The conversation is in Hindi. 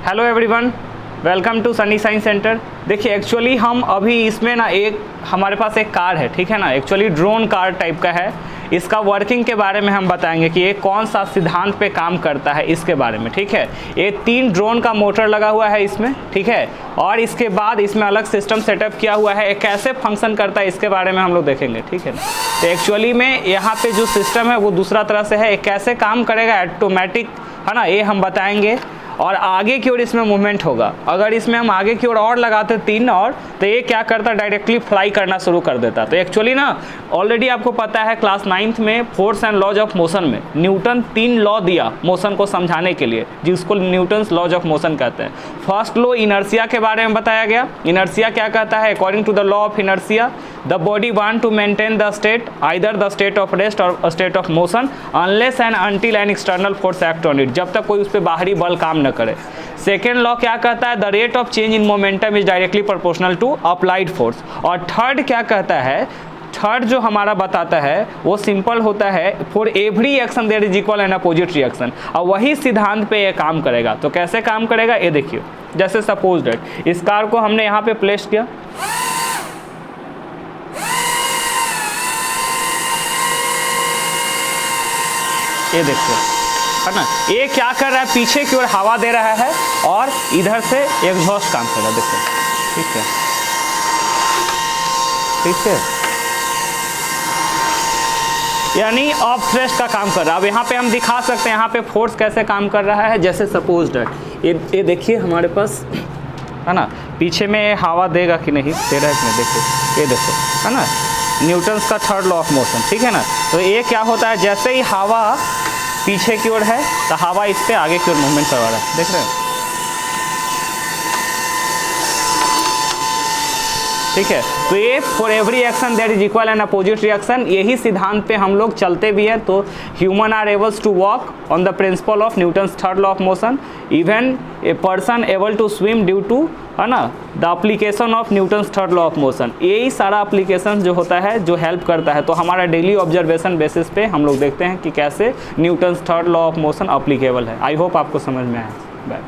Hello everyone, welcome to Sunny science centre. देखिए एक्चुअली हम अभी इसमें ना हमारे पास एक कार है, ठीक है ना। एक्चुअली ड्रोन कार टाइप का है। इसका वर्किंग के बारे में हम बताएंगे कि ये कौन सा सिद्धांत पे काम करता है, इसके बारे में, ठीक है। ये 3 ड्रोन का मोटर लगा हुआ है इसमें, ठीक है। और इसके बाद इसमें अलग सिस्टम सेटअप किया हुआ है। ये कैसे फंक्शन करता है इसके बारे में हम लोग देखेंगे, ठीक है ना। तो एक्चुअली में यहाँ पे जो सिस्टम है वो दूसरा तरह से है। ये कैसे काम करेगा ऑटोमेटिक, है ना, ये हम बताएंगे। और आगे की ओर इसमें मूवमेंट होगा। अगर इसमें हम आगे की ओर और लगाते 3 और, तो ये क्या करता, डायरेक्टली फ्लाई करना शुरू कर देता। तो एक्चुअली ना ऑलरेडी आपको पता है क्लास 9th में force and laws of motion में न्यूटन 3 लॉ दिया मोशन को समझाने के लिए, जिसको न्यूटन्स लॉज ऑफ मोशन कहते हैं। फर्स्ट लॉ इनर्शिया के बारे में बताया गया। इनर्शिया क्या कहता है, according to the law of inertia the body want to maintain the state, either the state of rest और state of motion, unless and until an external force act on it, जब तक कोई उस पर बाहरी बल काम न करे। सेकेंड लॉ क्या कहता है, the rate of change in momentum is directly proportional to applied force. और थर्ड क्या कहता है, थर्ड जो हमारा बताता है वो सिंपल होता है, for every action there is equal and opposite reaction. और वही सिद्धांत पे ये काम करेगा। तो कैसे काम करेगा ये देखिए। जैसे सपोज दैट इस कार को हमने यहाँ पे प्लेस किया, ये देखिए, है ना। ये क्या कर रहा है, पीछे की ओर हवा दे रहा है और इधर से एग्जॉस्ट काम कर रहा है, देखो, ठीक है, ठीक है। यानी ऑफ थ्रस्ट का काम कर रहा है। अब यहाँ पे हम दिखा सकते हैं यहाँ पे फोर्स कैसे काम कर रहा है। जैसे सपोज दैट ये देखिए हमारे पास, है ना, पीछे में हवा देगा कि नहीं, दे रहा है कि नहीं, देखिए, ये देखो, है ना, न्यूटन्स का थर्ड लॉ ऑफ मोशन, ठीक है ना। तो ये क्या होता है, जैसे ही हवा पीछे की ओर है तो हवा इस पे आगे की ओर मूवमेंट करवा रहा है, देख रहे हैं, ठीक है। तो ये for every action that is equal and opposite reaction, यही सिद्धांत पे हम लोग चलते भी हैं। तो human are ables to walk on the principle of Newton's third law of motion, even a person able to swim due to, है ना, the application of Newton's third law of motion. यही सारा एप्लीकेशन जो होता है, जो हेल्प करता है। तो हमारा डेली ऑब्जर्वेशन बेसिस पे हम लोग देखते हैं कि कैसे Newton's third law of motion applicable है। आई होप आपको समझ में आया। बाय।